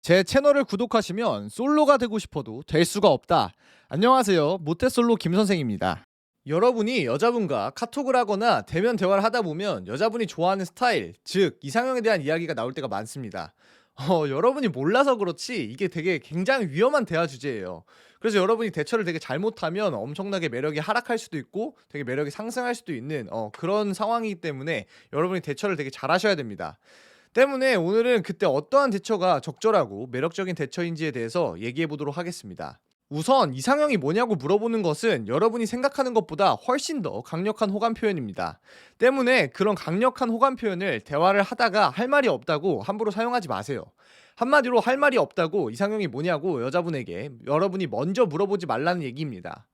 제 채널을 구독하시면 솔로가 되고 싶어도 될 수가 없다. 안녕하세요. 모태솔로 김선생입니다. 여러분이 여자분과 카톡을 하거나 대면 대화를 하다 보면 여자분이 좋아하는 스타일, 즉 이상형에 대한 이야기가 나올 때가 많습니다. 여러분이 몰라서 그렇지 이게 되게 굉장히 위험한 대화 주제예요. 그래서 여러분이 대처를 되게 잘못하면 엄청나게 매력이 하락할 수도 있고 되게 매력이 상승할 수도 있는 그런 상황이기 때문에 여러분이 대처를 되게 잘하셔야 됩니다. 때문에 오늘은 그때 어떠한 대처가 적절하고 매력적인 대처인지에 대해서 얘기해 보도록 하겠습니다. 우선 이상형이 뭐냐고 물어보는 것은 여러분이 생각하는 것보다 훨씬 더 강력한 호감 표현입니다. 때문에 그런 강력한 호감 표현을 대화를 하다가 할 말이 없다고 함부로 사용하지 마세요. 한마디로 할 말이 없다고 이상형이 뭐냐고 여자분에게 여러분이 먼저 물어보지 말라는 얘기입니다.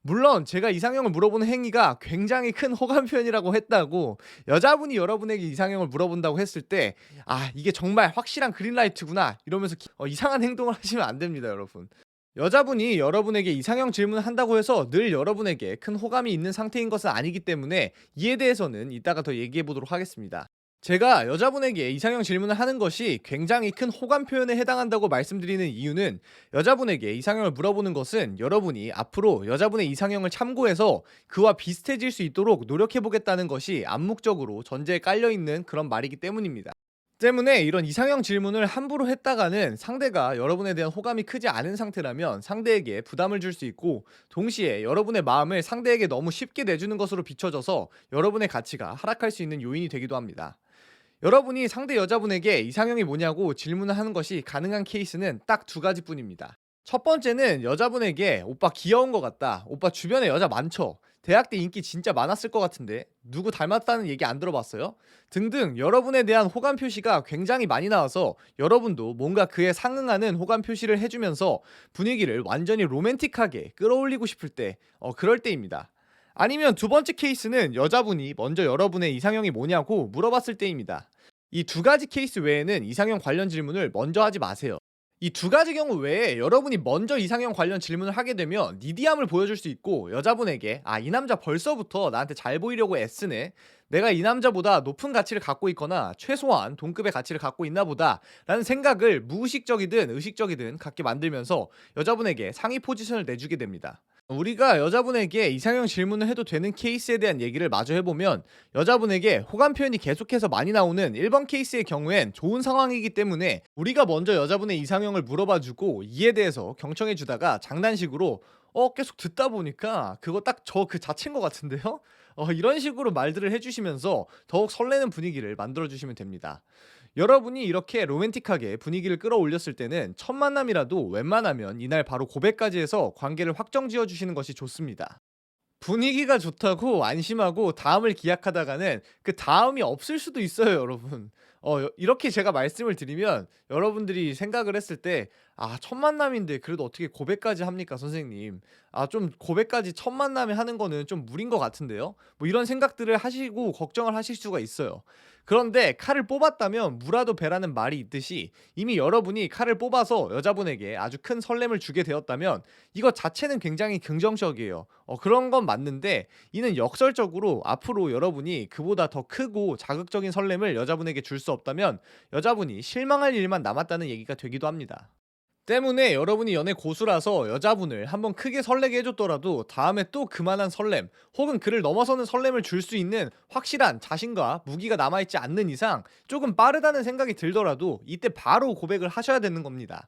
물론 제가 이상형을 물어보는 행위가 굉장히 큰 호감 표현이라고 했다고 여자분이 여러분에게 이상형을 물어본다고 했을 때 '아 이게 정말 확실한 그린라이트구나.' 이러면서 이상한 행동을 하시면 안 됩니다 여러분. 여자분이 여러분에게 이상형 질문을 한다고 해서 늘 여러분에게 큰 호감이 있는 상태인 것은 아니기 때문에 이에 대해서는 이따가 더 얘기해 보도록 하겠습니다. 제가 여자분에게 이상형 질문을 하는 것이 굉장히 큰 호감 표현에 해당한다고 말씀드리는 이유는 여자분에게 이상형을 물어보는 것은 여러분이 앞으로 여자분의 이상형을 참고해서 그와 비슷해질 수 있도록 노력해 보겠다는 것이 암묵적으로 전제에 깔려 있는 그런 말이기 때문입니다. 때문에 이런 이상형 질문을 함부로 했다가는 상대가 여러분에 대한 호감이 크지 않은 상태라면 상대에게 부담을 줄 수 있고, 동시에 여러분의 마음을 상대에게 너무 쉽게 내주는 것으로 비춰져서 여러분의 가치가 하락할 수 있는 요인이 되기도 합니다. 여러분이 상대 여자분에게 이상형이 뭐냐고 질문을 하는 것이 가능한 케이스는 딱 두 가지뿐입니다. 첫 번째는 여자분에게 "오빠 귀여운 것 같다. 오빠 주변에 여자 많죠. 대학 때 인기 진짜 많았을 것 같은데 누구 닮았다는 얘기 안 들어봤어요?" 등등 여러분에 대한 호감 표시가 굉장히 많이 나와서 여러분도 뭔가 그에 상응하는 호감 표시를 해주면서 분위기를 완전히 로맨틱하게 끌어올리고 싶을 때, 그럴 때입니다. 아니면 두 번째 케이스는 여자분이 먼저 여러분의 이상형이 뭐냐고 물어봤을 때입니다. 이 두 가지 케이스 외에는 이상형 관련 질문을 먼저 하지 마세요. 이 두 가지 경우 외에 여러분이 먼저 이상형 관련 질문을 하게 되면 니디함을 보여줄 수 있고, 여자분에게 이 남자 벌써부터 나한테 잘 보이려고 애쓰네, 내가 이 남자보다 높은 가치를 갖고 있거나 최소한 동급의 가치를 갖고 있나 보다 라는 생각을 무의식적이든 의식적이든 갖게 만들면서 여자분에게 상위 포지션을 내주게 됩니다. 우리가 여자분에게 이상형 질문을 해도 되는 케이스에 대한 얘기를 마저 해보면, 여자분에게 호감 표현이 계속해서 많이 나오는 1번 케이스의 경우엔 좋은 상황이기 때문에 우리가 먼저 여자분의 이상형을 물어봐주고 이에 대해서 경청해주다가 장난식으로 계속 듣다 보니까 그거 딱 저 그 자체인 것 같은데요? 이런 식으로 말들을 해주시면서 더욱 설레는 분위기를 만들어주시면 됩니다. 여러분이 이렇게 로맨틱하게 분위기를 끌어올렸을 때는 첫 만남이라도 웬만하면 이날 바로 고백까지 해서 관계를 확정 지어 주시는 것이 좋습니다. 분위기가 좋다고 안심하고 다음을 기약하다가는 그 다음이 없을 수도 있어요 여러분. 이렇게 제가 말씀을 드리면 여러분들이 생각을 했을 때 '아 첫 만남인데 그래도 어떻게 고백까지 합니까 선생님. 좀 고백까지 첫 만남에 하는 거는 좀 무리인 것 같은데요.' 뭐 이런 생각들을 하시고 걱정을 하실 수가 있어요. 그런데 칼을 뽑았다면 무라도 배라는 말이 있듯이, 이미 여러분이 칼을 뽑아서 여자분에게 아주 큰 설렘을 주게 되었다면 이것 자체는 굉장히 긍정적이에요. 그런 건 맞는데 이는 역설적으로 앞으로 여러분이 그보다 더 크고 자극적인 설렘을 여자분에게 줄 수 없다면 여자분이 실망할 일만 남았다는 얘기가 되기도 합니다. 때문에 여러분이 연애 고수라서 여자분을 한번 크게 설레게 해줬더라도 다음에 또 그만한 설렘 혹은 그를 넘어서는 설렘을 줄 수 있는 확실한 자신과 무기가 남아있지 않는 이상 조금 빠르다는 생각이 들더라도 이때 바로 고백을 하셔야 되는 겁니다.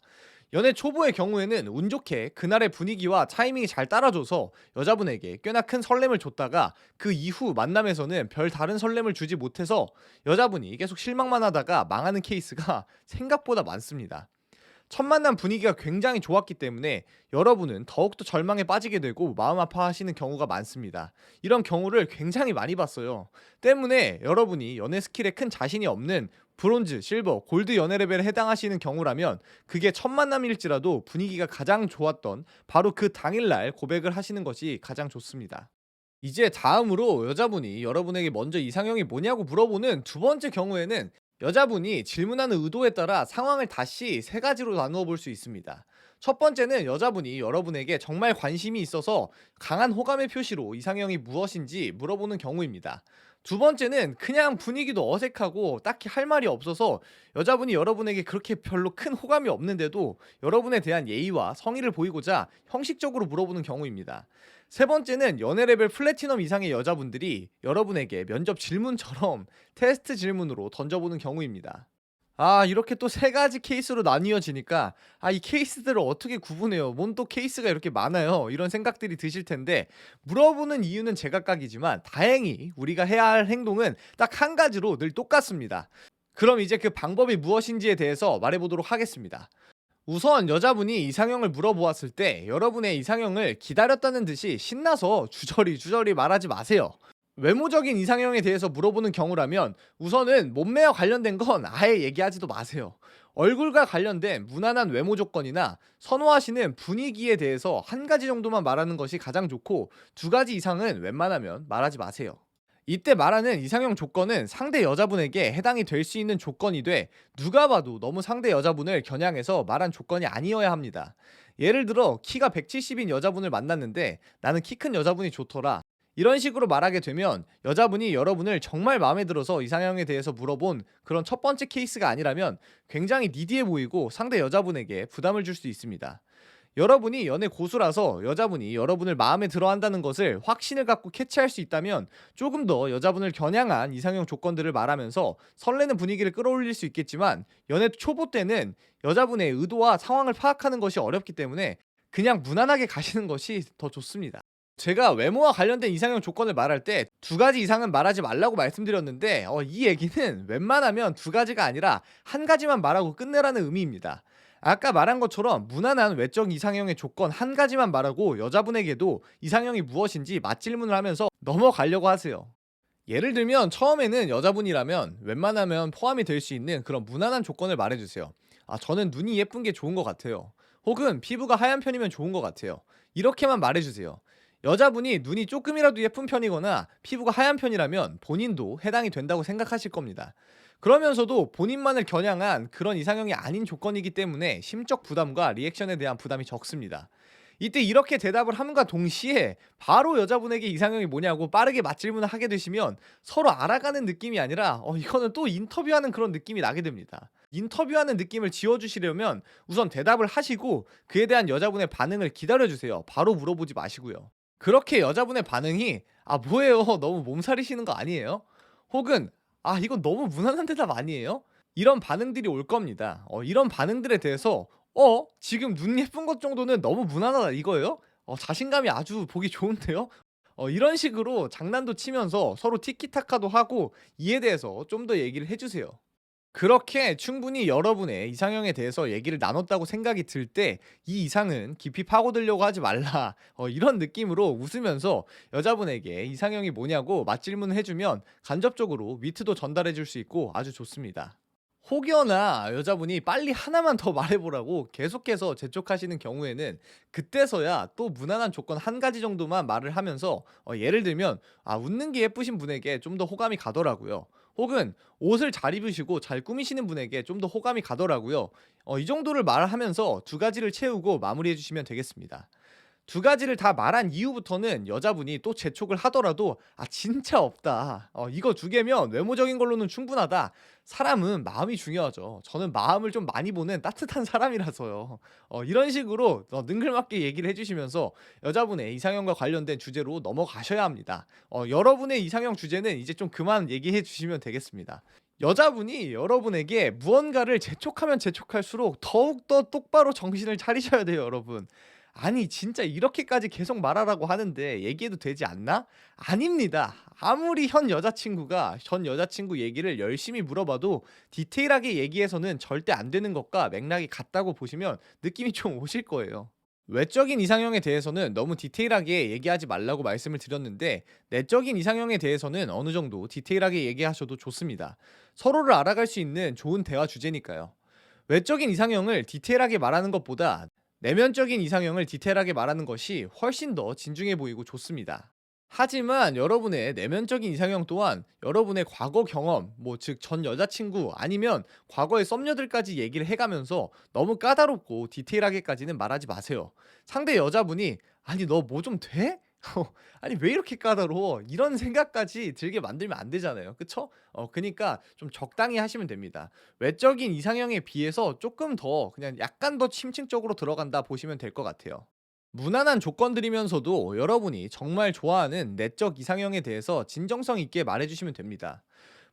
연애 초보의 경우에는 운 좋게 그날의 분위기와 타이밍이 잘 따라줘서 여자분에게 꽤나 큰 설렘을 줬다가 그 이후 만남에서는 별 다른 설렘을 주지 못해서 여자분이 계속 실망만 하다가 망하는 케이스가 생각보다 많습니다. 첫 만남 분위기가 굉장히 좋았기 때문에 여러분은 더욱더 절망에 빠지게 되고 마음 아파하시는 경우가 많습니다. 이런 경우를 굉장히 많이 봤어요. 때문에 여러분이 연애 스킬에 큰 자신이 없는 브론즈, 실버, 골드 연애 레벨에 해당하시는 경우라면 그게 첫 만남일지라도 분위기가 가장 좋았던 바로 그 당일날 고백을 하시는 것이 가장 좋습니다. 이제 다음으로 여자분이 여러분에게 먼저 이상형이 뭐냐고 물어보는 두 번째 경우에는 여자분이 질문하는 의도에 따라 상황을 다시 세 가지로 나누어 볼 수 있습니다. 첫 번째는 여자분이 여러분에게 정말 관심이 있어서 강한 호감의 표시로 이상형이 무엇인지 물어보는 경우입니다. 두 번째는 그냥 분위기도 어색하고 딱히 할 말이 없어서 여자분이 여러분에게 그렇게 별로 큰 호감이 없는데도 여러분에 대한 예의와 성의를 보이고자 형식적으로 물어보는 경우입니다. 세 번째는 연애 레벨 플래티넘 이상의 여자분들이 여러분에게 면접 질문처럼 테스트 질문으로 던져보는 경우입니다. 이렇게 또 세 가지 케이스로 나뉘어지니까 이 케이스들을 어떻게 구분해요? 뭔 또 케이스가 이렇게 많아요? 이런 생각들이 드실 텐데 물어보는 이유는 제각각이지만 다행히 우리가 해야 할 행동은 딱 한 가지로 늘 똑같습니다. 그럼 이제 그 방법이 무엇인지에 대해서 말해 보도록 하겠습니다. 우선 여자분이 이상형을 물어보았을 때 여러분의 이상형을 기다렸다는 듯이 신나서 주저리 말하지 마세요. 외모적인 이상형에 대해서 물어보는 경우라면 우선은 몸매와 관련된 건 아예 얘기하지도 마세요. 얼굴과 관련된 무난한 외모 조건이나 선호하시는 분위기에 대해서 한 가지 정도만 말하는 것이 가장 좋고 두 가지 이상은 웬만하면 말하지 마세요. 이때 말하는 이상형 조건은 상대 여자분에게 해당이 될 수 있는 조건이 돼 누가 봐도 너무 상대 여자분을 겨냥해서 말한 조건이 아니어야 합니다. 예를 들어 키가 170인 여자분을 만났는데 나는 키 큰 여자분이 좋더라. 이런 식으로 말하게 되면 여자분이 여러분을 정말 마음에 들어서 이상형에 대해서 물어본 그런 첫 번째 케이스가 아니라면 굉장히 니디해 보이고 상대 여자분에게 부담을 줄 수 있습니다. 여러분이 연애 고수라서 여자분이 여러분을 마음에 들어 한다는 것을 확신을 갖고 캐치할 수 있다면 조금 더 여자분을 겨냥한 이상형 조건들을 말하면서 설레는 분위기를 끌어올릴 수 있겠지만 연애 초보 때는 여자분의 의도와 상황을 파악하는 것이 어렵기 때문에 그냥 무난하게 가시는 것이 더 좋습니다. 제가 외모와 관련된 이상형 조건을 말할 때 두 가지 이상은 말하지 말라고 말씀드렸는데 이 얘기는 웬만하면 두 가지가 아니라 한 가지만 말하고 끝내라는 의미입니다. 아까 말한 것처럼 무난한 외적 이상형의 조건 한 가지만 말하고 여자분에게도 이상형이 무엇인지 맞질문을 하면서 넘어가려고 하세요. 예를 들면 처음에는 여자분이라면 웬만하면 포함이 될 수 있는 그런 무난한 조건을 말해주세요. 저는 눈이 예쁜 게 좋은 것 같아요. 혹은 피부가 하얀 편이면 좋은 것 같아요. 이렇게만 말해주세요. 여자분이 눈이 조금이라도 예쁜 편이거나 피부가 하얀 편이라면 본인도 해당이 된다고 생각하실 겁니다. 그러면서도 본인만을 겨냥한 그런 이상형이 아닌 조건이기 때문에 심적 부담과 리액션에 대한 부담이 적습니다. 이때 이렇게 대답을 함과 동시에 바로 여자분에게 이상형이 뭐냐고 빠르게 맞질문을 하게 되시면 서로 알아가는 느낌이 아니라 이거는 또 인터뷰하는 그런 느낌이 나게 됩니다. 인터뷰하는 느낌을 지워주시려면 우선 대답을 하시고 그에 대한 여자분의 반응을 기다려주세요. 바로 물어보지 마시고요. 그렇게 여자분의 반응이 뭐예요? 너무 몸살이시는 거 아니에요? 혹은 이건 너무 무난한 대답 아니에요? 이런 반응들이 올 겁니다. 이런 반응들에 대해서 지금 눈 예쁜 것 정도는 너무 무난하다 이거예요? 자신감이 아주 보기 좋은데요? 이런 식으로 장난도 치면서 서로 티키타카도 하고 이에 대해서 좀 더 얘기를 해주세요. 그렇게 충분히 여러분의 이상형에 대해서 얘기를 나눴다고 생각이 들 때 이 이상은 깊이 파고들려고 하지 말라 이런 느낌으로 웃으면서 여자분에게 이상형이 뭐냐고 맞질문을 해주면 간접적으로 위트도 전달해 줄 수 있고 아주 좋습니다. 혹여나 여자분이 빨리 하나만 더 말해보라고 계속해서 재촉하시는 경우에는 그때서야 또 무난한 조건 한 가지 정도만 말을 하면서 예를 들면 웃는 게 예쁘신 분에게 좀 더 호감이 가더라고요. 혹은 옷을 잘 입으시고 잘 꾸미시는 분에게 좀 더 호감이 가더라고요. 이 정도를 말하면서 두 가지를 채우고 마무리해 주시면 되겠습니다. 두 가지를 다 말한 이후부터는 여자분이 또 재촉을 하더라도 진짜 없다. 이거 두 개면 외모적인 걸로는 충분하다. 사람은 마음이 중요하죠. 저는 마음을 좀 많이 보는 따뜻한 사람이라서요. 이런 식으로 능글맞게 얘기를 해주시면서 여자분의 이상형과 관련된 주제로 넘어가셔야 합니다. 여러분의 이상형 주제는 이제 좀 그만 얘기해 주시면 되겠습니다. 여자분이 여러분에게 무언가를 재촉하면 재촉할수록 더욱더 똑바로 정신을 차리셔야 돼요, 여러분. 아니 진짜 이렇게까지 계속 말하라고 하는데 얘기해도 되지 않나? 아닙니다. 아무리 현 여자친구가 전 여자친구 얘기를 열심히 물어봐도 디테일하게 얘기해서는 절대 안 되는 것과 맥락이 같다고 보시면 느낌이 좀 오실 거예요. 외적인 이상형에 대해서는 너무 디테일하게 얘기하지 말라고 말씀을 드렸는데 내적인 이상형에 대해서는 어느 정도 디테일하게 얘기하셔도 좋습니다. 서로를 알아갈 수 있는 좋은 대화 주제니까요. 외적인 이상형을 디테일하게 말하는 것보다 내면적인 이상형을 디테일하게 말하는 것이 훨씬 더 진중해 보이고 좋습니다. 하지만 여러분의 내면적인 이상형 또한 여러분의 과거 경험, 즉 전 여자친구 아니면 과거의 썸녀들까지 얘기를 해가면서 너무 까다롭고 디테일하게까지는 말하지 마세요. 상대 여자분이 아니 너 뭐 좀 돼? 아니 왜 이렇게 까다로워? 이런 생각까지 들게 만들면 안 되잖아요. 그쵸? 그니까 좀 적당히 하시면 됩니다. 외적인 이상형에 비해서 쪼끔 더 그냥 약간 더 심층적으로 들어간다 보시면 될 것 같아요. 무난한 조건들이면서도 여러분이 정말 좋아하는 내적 이상형에 대해서 진정성 있게 말해 주시면 됩니다.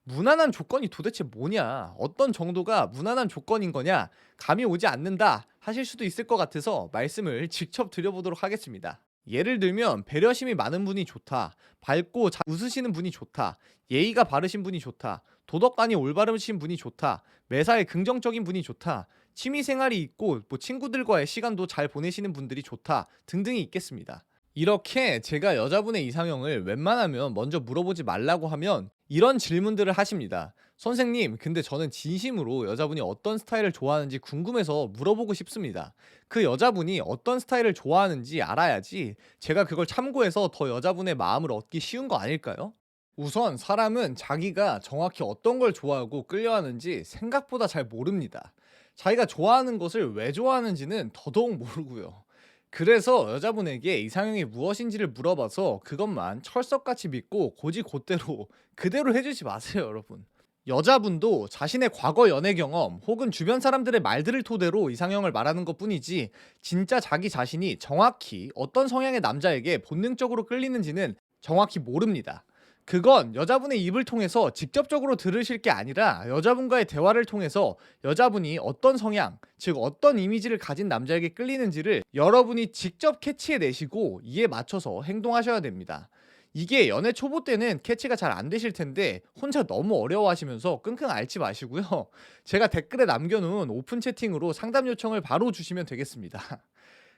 무난한 조건이 도대체 뭐냐? 어떤 정도가 무난한 조건인 거냐? 감이 오지 않는다 하실 수도 있을 것 같아서 말씀을 직접 드려보도록 하겠습니다. 예를 들면 배려심이 많은 분이 좋다. 밝고 웃으시는 분이 좋다. 예의가 바르신 분이 좋다. 도덕관이 올바르신 분이 좋다. 매사에 긍정적인 분이 좋다. 취미 생활이 있고 뭐 친구들과의 시간도 잘 보내시는 분들이 좋다. 등등이 있겠습니다. 이렇게 제가 여자분의 이상형을 웬만하면 먼저 물어보지 말라고 하면 이런 질문들을 하십니다. 선생님, 근데 저는 진심으로 여자분이 어떤 스타일을 좋아하는지 궁금해서 물어보고 싶습니다. 그 여자분이 어떤 스타일을 좋아하는지 알아야지 제가 그걸 참고해서 더 여자분의 마음을 얻기 쉬운 거 아닐까요? 우선 사람은 자기가 정확히 어떤 걸 좋아하고 끌려하는지 생각보다 잘 모릅니다. 자기가 좋아하는 것을 왜 좋아하는지는 더더욱 모르고요. 그래서 여자분에게 이상형이 무엇인지를 물어봐서 그것만 철석같이 믿고 곧이곧대로 그대로 해주지 마세요, 여러분. 여자분도 자신의 과거 연애 경험 혹은 주변 사람들의 말들을 토대로 이상형을 말하는 것 뿐이지 진짜 자기 자신이 정확히 어떤 성향의 남자에게 본능적으로 끌리는지는 정확히 모릅니다. 그건 여자분의 입을 통해서 직접적으로 들으실 게 아니라 여자분과의 대화를 통해서 여자분이 어떤 성향, 즉 어떤 이미지를 가진 남자에게 끌리는지를 여러분이 직접 캐치해 내시고 이에 맞춰서 행동하셔야 됩니다. 이게 연애 초보 때는 캐치가 잘 안 되실 텐데 혼자 너무 어려워하시면서 끙끙 앓지 마시고요. 제가 댓글에 남겨놓은 오픈 채팅으로 상담 요청을 바로 주시면 되겠습니다.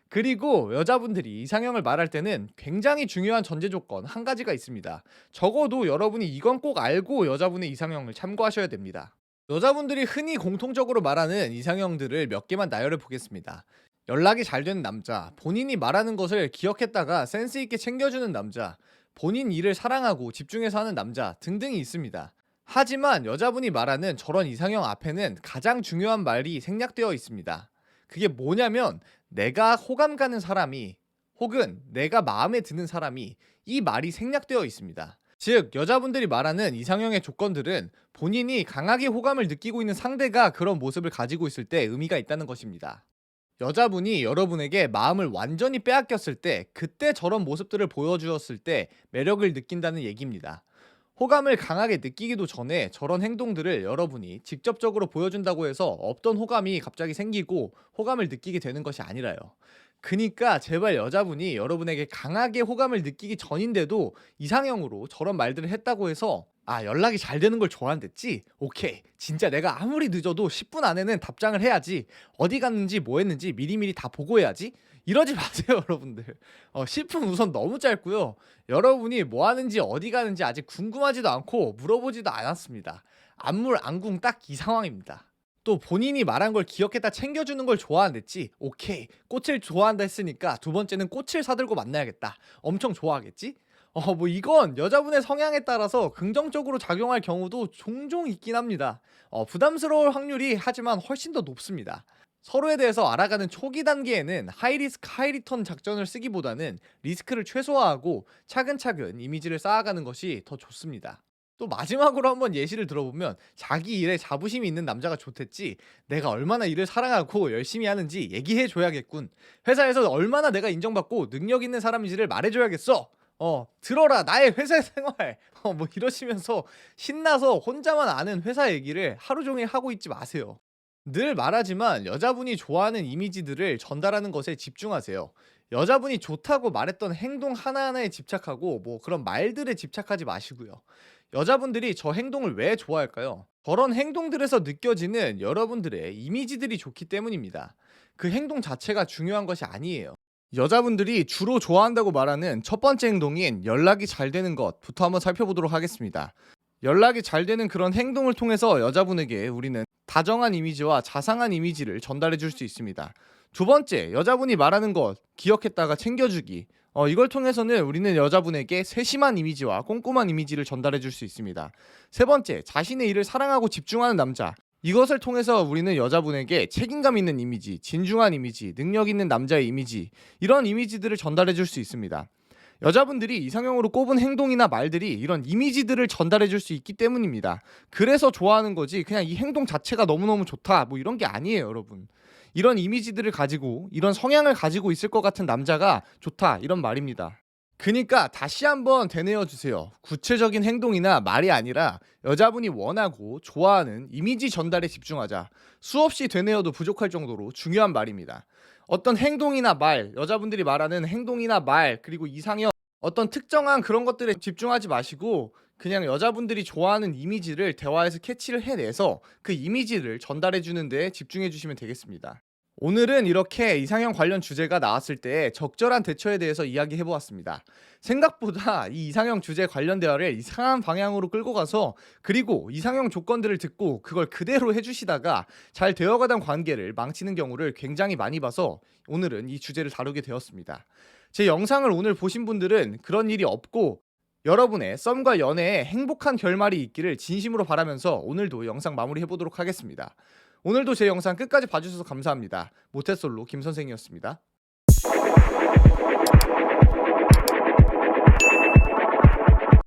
그리고 여자분들이 이상형을 말할 때는 굉장히 중요한 전제 조건 한 가지가 있습니다. 적어도 여러분이 이건 꼭 알고 여자분의 이상형을 참고하셔야 됩니다. 여자분들이 흔히 공통적으로 말하는 이상형들을 몇 개만 나열해 보겠습니다. 연락이 잘 되는 남자, 본인이 말하는 것을 기억했다가 센스 있게 챙겨주는 남자, 본인 일을 사랑하고 집중해서 하는 남자 등등이 있습니다. 하지만 여자분이 말하는 저런 이상형 앞에는 가장 중요한 말이 생략되어 있습니다. 그게 뭐냐면 내가 호감 가는 사람이 혹은 내가 마음에 드는 사람이 이 말이 생략되어 있습니다. 즉 여자분들이 말하는 이상형의 조건들은 본인이 강하게 호감을 느끼고 있는 상대가 그런 모습을 가지고 있을 때 의미가 있다는 것입니다. 여자분이 여러분에게 마음을 완전히 빼앗겼을 때 그때 저런 모습들을 보여주었을 때 매력을 느낀다는 얘기입니다. 호감을 강하게 느끼기도 전에 저런 행동들을 여러분이 직접적으로 보여준다고 해서 없던 호감이 갑자기 생기고 호감을 느끼게 되는 것이 아니라요. 그니까 제발 여자분이 여러분에게 강하게 호감을 느끼기 전인데도 이상형으로 저런 말들을 했다고 해서 아 연락이 잘 되는 걸 좋아한댔지? 오케이 진짜 내가 아무리 늦어도 10분 안에는 답장을 해야지 어디 갔는지 뭐 했는지 미리미리 다 보고해야지 이러지 마세요 여러분들. 10분 우선 너무 짧고요. 여러분이 뭐 하는지 어디 가는지 아직 궁금하지도 않고 물어보지도 않았습니다. 안물 안궁 딱 이 상황입니다. 또 본인이 말한 걸 기억했다 챙겨주는 걸 좋아한댔지? 오케이 꽃을 좋아한다 했으니까 두 번째는 꽃을 사들고 만나야겠다. 엄청 좋아하겠지? 뭐 이건 여자분의 성향에 따라서 긍정적으로 작용할 경우도 종종 있긴 합니다. 부담스러울 확률이 하지만 훨씬 더 높습니다. 서로에 대해서 알아가는 초기 단계에는 하이리스크 하이리턴 작전을 쓰기보다는 리스크를 최소화하고 차근차근 이미지를 쌓아가는 것이 더 좋습니다. 또 마지막으로 한번 예시를 들어보면 자기 일에 자부심이 있는 남자가 좋댔지 내가 얼마나 일을 사랑하고 열심히 하는지 얘기해 줘야겠군. 회사에서 얼마나 내가 인정받고 능력 있는 사람인지를 말해줘야겠어. 들어라 나의 회사 생활. 뭐 이러시면서 신나서 혼자만 아는 회사 얘기를 하루 종일 하고 있지 마세요. 늘 말하지만 여자분이 좋아하는 이미지들을 전달하는 것에 집중하세요. 여자분이 좋다고 말했던 행동 하나하나에 집착하고 뭐 그런 말들에 집착하지 마시고요. 여자분들이 저 행동을 왜 좋아할까요? 저런 행동들에서 느껴지는 여러분들의 이미지들이 좋기 때문입니다. 그 행동 자체가 중요한 것이 아니에요. 여자분들이 주로 좋아한다고 말하는 첫 번째 행동인 연락이 잘 되는 것부터 한번 살펴보도록 하겠습니다. 연락이 잘 되는 그런 행동을 통해서 여자분에게 우리는 다정한 이미지와 자상한 이미지를 전달해 줄 수 있습니다. 두 번째, 여자분이 말하는 것 기억했다가 챙겨주기. 이걸 통해서는 우리는 여자분에게 세심한 이미지와 꼼꼼한 이미지를 전달해 줄 수 있습니다. 세 번째, 자신의 일을 사랑하고 집중하는 남자. 이것을 통해서 우리는 여자분에게 책임감 있는 이미지, 진중한 이미지, 능력 있는 남자의 이미지, 이런 이미지들을 전달해 줄 수 있습니다. 여자분들이 이상형으로 꼽은 행동이나 말들이 이런 이미지들을 전달해 줄 수 있기 때문입니다. 그래서 좋아하는 거지 그냥 이 행동 자체가 너무너무 좋다 뭐 이런 게 아니에요, 여러분. 이런 이미지들을 가지고 이런 성향을 가지고 있을 것 같은 남자가 좋다 이런 말입니다. 그니까 다시 한번 되뇌어 주세요. 구체적인 행동이나 말이 아니라 여자분이 원하고 좋아하는 이미지 전달에 집중하자. 수없이 되뇌어도 부족할 정도로 중요한 말입니다. 어떤 행동이나 말, 여자분들이 말하는 행동이나 말, 그리고 이상형, 어떤 특정한 그런 것들에 집중하지 마시고 그냥 여자분들이 좋아하는 이미지를 대화에서 캐치를 해내서 그 이미지를 전달해 주는 데 집중해 주시면 되겠습니다. 오늘은 이렇게 이상형 관련 주제가 나왔을 때 적절한 대처에 대해서 이야기해 보았습니다. 생각보다 이 이상형 주제 관련 대화를 이상한 방향으로 끌고 가서 그리고 이상형 조건들을 듣고 그걸 그대로 해주시다가 잘 되어가던 관계를 망치는 경우를 굉장히 많이 봐서 오늘은 이 주제를 다루게 되었습니다. 제 영상을 오늘 보신 분들은 그런 일이 없고 여러분의 썸과 연애에 행복한 결말이 있기를 진심으로 바라면서 오늘도 영상 마무리해 보도록 하겠습니다. 오늘도 제 영상 끝까지 봐주셔서 감사합니다. 모태솔로 김선생이었습니다.